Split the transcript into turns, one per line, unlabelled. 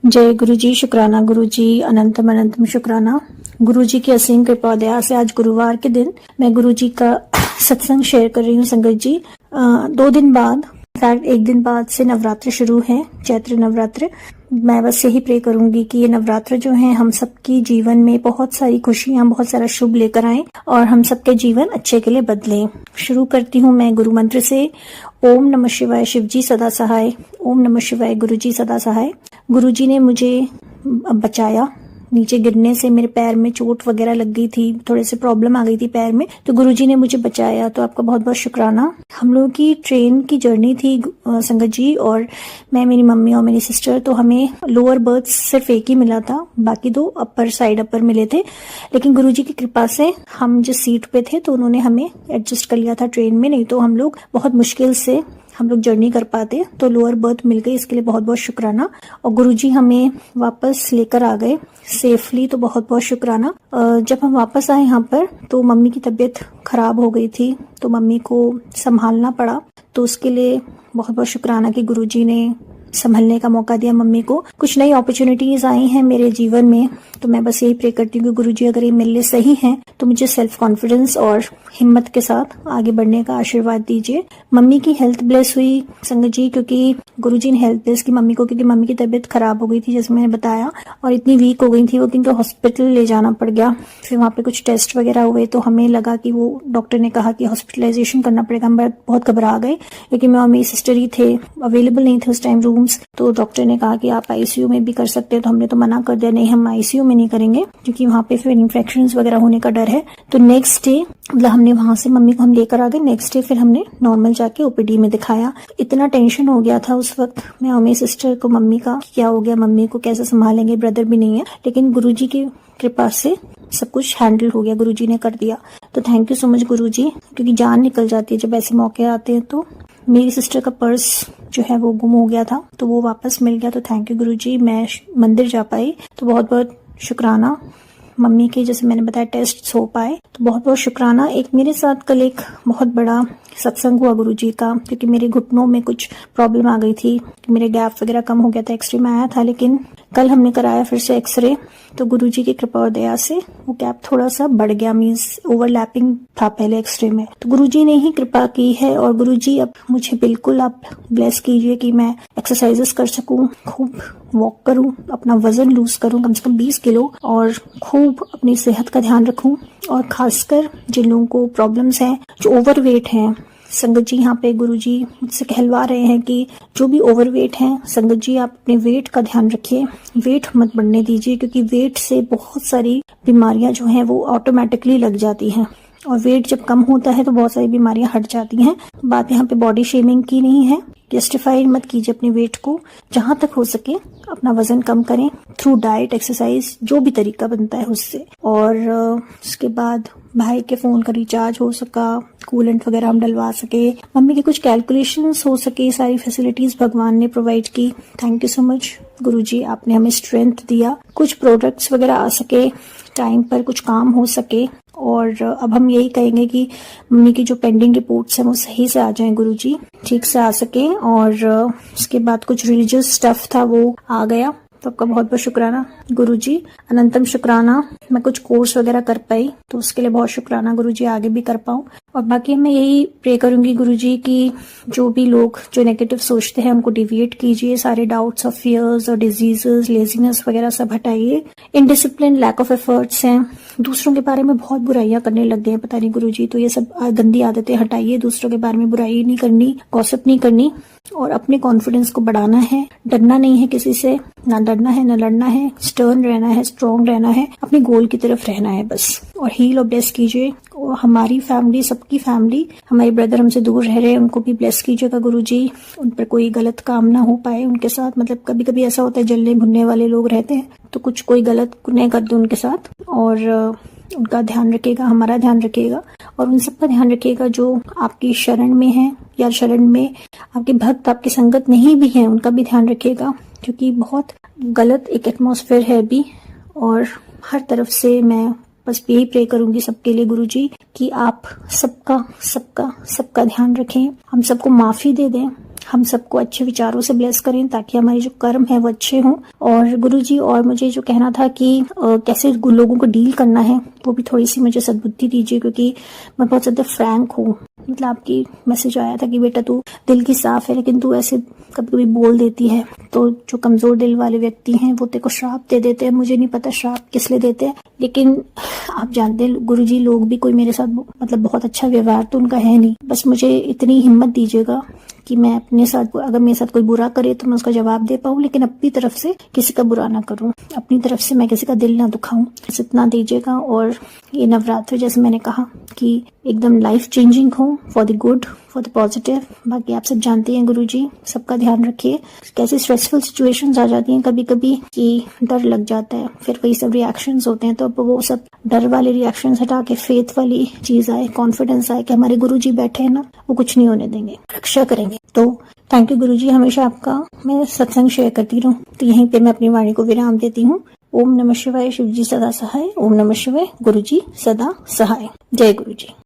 जय गुरु जी, शुक्राना गुरु जी, अनंतम अनंतम शुक्राना। गुरु जी की असीम कृपा दया से आज गुरुवार के दिन मैं गुरु जी का सत्संग शेयर कर रही हूँ। संगत जी, 2 दिन बाद, इनफैक्ट 1 दिन बाद से नवरात्र शुरू है, चैत्र नवरात्र। मैं बस यही प्रे करूंगी कि ये नवरात्र जो है हम सबकी जीवन में बहुत सारी खुशियां, बहुत सारा शुभ लेकर आए और हम सबके जीवन अच्छे के लिए बदलें। शुरू करती हूँ मैं गुरु मंत्र से। ओम नमः शिवाय, शिव जी सदा सहाय। ओम नमः शिवाय, गुरु जी सदा सहाय। गुरु जी ने मुझे बचाया नीचे गिरने से। मेरे पैर में चोट वगैरह लग गई थी, थोड़े से प्रॉब्लम आ गई थी पैर में, तो गुरुजी ने मुझे बचाया। तो आपका बहुत बहुत शुक्राना। हम लोगों की ट्रेन की जर्नी थी संगत जी, और मैं, मेरी मम्मी और मेरी सिस्टर, तो हमें लोअर बर्थ सिर्फ एक ही मिला था, बाकी 2 अपर मिले थे। लेकिन गुरुजी की कृपा से हम जिस सीट पे थे तो उन्होंने हमें एडजस्ट कर लिया था ट्रेन में, नहीं तो हम लोग बहुत मुश्किल से हम लोग जर्नी कर पाते। तो लोअर बर्थ मिल गई, इसके लिए बहुत बहुत शुक्राना। और गुरुजी हमें वापस लेकर आ गए सेफली, तो बहुत बहुत शुक्राना। जब हम वापस आए यहाँ पर तो मम्मी की तबीयत खराब हो गई थी, तो मम्मी को संभालना पड़ा। तो उसके लिए बहुत बहुत शुक्राना कि गुरुजी ने संभलने का मौका दिया मम्मी को। कुछ नई अपॉर्चुनिटीज आई हैं मेरे जीवन में, तो मैं बस यही प्रे करती हूँ कि गुरुजी अगर ये मिलने सही हैं तो मुझे सेल्फ कॉन्फिडेंस और हिम्मत के साथ आगे बढ़ने का आशीर्वाद दीजिए। मम्मी की हेल्थ ब्लेस हुई संगत जी, क्योंकि गुरुजी ने हेल्थ ब्लेस की मम्मी को, क्योंकि मम्मी की तबीयत खराब हो गई थी जैसे मैंने बताया, और इतनी वीक हो गई थी वो कि उनको हॉस्पिटल ले जाना पड़ गया। फिर वहाँ पे कुछ टेस्ट वगैरह हुए तो हमें लगा कि वो डॉक्टर ने कहा कि हॉस्पिटलाइजेशन करना पड़ेगा। हम बहुत घबरा गए, क्योंकि मैं और मेरी सिस्टर ही थे, अवेलेबल नहीं थे उस टाइम रूम्स। तो डॉक्टर ने कहा कि आप आईसीयू में भी कर सकते हैं, तो हमने तो मना कर दिया, नहीं हम आईसीयू में नहीं करेंगे, क्योंकि वहाँ पे फिर इन्फेक्शंस वगैरह होने का डर है। तो नेक्स्ट डे, मतलब हमने वहां से मम्मी को हम लेकर आ गए, नेक्स्ट डे फिर हमने नॉर्मल जाके ओपीडी में दिखाया। इतना टेंशन हो गया था उस वक्त मैं और मेरी सिस्टर को, मम्मी का क्या हो गया, मम्मी को कैसे संभालेंगे, ब्रदर भी नहीं है। लेकिन गुरुजी की कृपा से सब कुछ हैंडल हो गया, गुरुजी ने कर दिया। तो थैंक यू सो मच गुरुजी, क्योंकि जान निकल जाती है जब ऐसे मौके आते हैं। तो मेरी सिस्टर का पर्स जो है वो गुम हो गया था, तो वो वापस मिल गया। तो थैंक यू गुरुजी, मैं मंदिर जा पाई, तो बहुत बहुत शुक्राना। मम्मी के, जैसे मैंने बताया, टेस्ट हो पाए, तो बहुत बहुत शुक्राना। एक मेरे साथ कल एक बहुत बड़ा सत्संग हुआ गुरुजी का, क्योंकि मेरे घुटनों में कुछ प्रॉब्लम आ गई थी, मेरे गैप वगैरह कम हो गया था, एक्सरे में आया था। लेकिन कल हमने कराया फिर से एक्सरे, तो गुरुजी की कृपा और दया से वो गैप थोड़ा सा बढ़ गया, मींस ओवरलैपिंग था पहले एक्सरे में। तो गुरुजी ने ही कृपा की है। और गुरुजी अब मुझे बिल्कुल आप ब्लेस कीजिए कि मैं एक्सरसाइजेस कर सकूं, खूब वॉक करूं, अपना वजन लूज करूं कम से कम 20 किलो, और खूब अपनी सेहत का ध्यान रखूं। और खासकर जिन लोगों को प्रॉब्लम्स हैं, जो ओवरवेट हैं, संगत जी यहाँ पे गुरुजी मुझसे कहलवा रहे हैं कि जो भी ओवरवेट हैं, संगत जी आप अपने वेट का ध्यान रखिए, वेट मत बढ़ने दीजिए, क्योंकि वेट से बहुत सारी बीमारियां जो हैं वो ऑटोमेटिकली लग जाती हैं, और वेट जब कम होता है तो बहुत सारी बीमारियां हट जाती हैं। बात यहाँ पे बॉडी शेमिंग की नहीं है, जस्टिफाई मत कीजिए अपने वेट को। जहां तक हो सके अपना वजन कम करें थ्रू डाइट, एक्सरसाइज, जो भी तरीका बनता है उससे। और उसके बाद भाई के फोन का रिचार्ज हो सका, कूलेंट वगैरह हम डलवा सके, मम्मी के कुछ कैलकुलेशंस हो सके, सारी फैसिलिटीज भगवान ने प्रोवाइड की। थैंक यू सो मच गुरुजी, आपने हमें स्ट्रेंथ दिया, कुछ प्रोडक्ट्स वगैरह आ सके टाइम पर, कुछ काम हो सके। और अब हम यही कहेंगे कि मम्मी की जो पेंडिंग रिपोर्ट्स हैं वो सही से आ जाएं गुरुजी, ठीक से आ सके। और उसके बाद कुछ रिलीजियस स्टफ था वो आ गया, तो आपका बहुत बहुत शुक्राना गुरुजी, अनंतम शुक्राना। मैं कुछ कोर्स वगैरह कर पाई, तो उसके लिए बहुत शुक्राना गुरुजी, आगे भी कर पाऊं। और बाकी मैं यही प्रे करूंगी गुरुजी कि जो भी लोग जो नेगेटिव सोचते हैं उनको डिविएट कीजिए, सारे डाउट्स और फियर्स और डिजीजेस, लेजीनेस वगैरह सब हटाइए। इनडिसिप्लिन, लैक ऑफ एफर्ट्स हैं, दूसरों के बारे में बहुत बुराइयां करने लग गए हैं, पता नहीं गुरुजी, तो ये सब गंदी आदतें हटाइए। दूसरों के बारे में बुराई नहीं करनी, गॉसिप नहीं करनी, और अपने कॉन्फिडेंस को बढ़ाना है। डरना नहीं है किसी से, ना डरना है ना लड़ना है, स्टर्न रहना है, स्ट्रॉन्ग रहना है, अपने गोल की तरफ रहना है बस। और हील और ब्लेस कीजिए। और हमारी फैमिली, सबकी फैमिली, हमारे ब्रदर हमसे दूर रह रहे हैं, उनको भी ब्लेस कीजिएगा गुरुजी, उन पर कोई गलत काम ना हो पाए उनके साथ। मतलब कभी कभी ऐसा होता है, जलने भुनने वाले लोग रहते हैं, तो कुछ कोई गलत नहीं कर दो उनके साथ। और उनका ध्यान रखिएगा, हमारा ध्यान रखिएगा, और उन सबका ध्यान रखिएगा जो आपकी शरण में है, या शरण में आपके भक्त, आपकी संगत नहीं भी है, उनका भी ध्यान रखिएगा, क्योंकि बहुत गलत एक एटमॉस्फेयर है अभी। और हर तरफ से मैं बस यही प्रे करूंगी सबके लिए गुरुजी, कि आप सबका सबका सबका ध्यान रखें, हम सबको माफी दे दें, हम सबको अच्छे विचारों से ब्लेस करें ताकि हमारे जो कर्म है वो अच्छे हों। और गुरुजी, और मुझे जो कहना था कि कैसे लोगों को डील करना है वो भी थोड़ी सी मुझे सद्बुद्धि दीजिए, क्योंकि मैं बहुत ज्यादा फ्रैंक हूँ। मतलब आपकी मैसेज आया था कि बेटा तू दिल की साफ है, लेकिन तू ऐसे कभी कभी बोल देती है, तो जो कमजोर दिल वाले व्यक्ति हैं वो तेरे को श्राप दे देते हैं। मुझे नहीं पता श्राप किस लिए देते हैं, लेकिन आप जानते हैं गुरुजी, लोग भी कोई मेरे साथ मतलब बहुत अच्छा व्यवहार तो उनका है नहीं। बस मुझे इतनी हिम्मत दीजिएगा कि मैं अपने साथ, अगर मेरे साथ कोई बुरा करे तो मैं उसका जवाब दे पाऊं, लेकिन अपनी तरफ से किसी का बुरा ना करूं, अपनी तरफ से मैं किसी का दिल ना दुखाऊं। बस इतना दीजिएगा। और ये नवरात्र जैसे मैंने कहा कि एकदम लाइफ चेंजिंग हो, for the good, for the positive. बाकी आप सब जानते हैं गुरुजी, सबका ध्यान रखिए। कैसे स्ट्रेसफुल सिचुएशंस आ जाती हैं कभी कभी कि डर लग जाता है, फिर वही सब रिएक्शंस होते हैं, तो अब वो सब डर वाले रिएक्शंस हटा के फेथ वाली चीज आए, कॉन्फिडेंस आए कि हमारे गुरुजी बैठे हैं ना, वो कुछ नहीं होने देंगे, रक्षा करेंगे। तो थैंक यू गुरुजी, हमेशा आपका मैं सत्संग शेयर करती रहूं। तो यहीं पे मैं अपनी वाणी को विराम देती हूँ। ओम नमः शिवाय, शिवजी सदा सहाय। ओम नमः शिवाय, गुरुजी सदा सहाय। जय गुरुजी।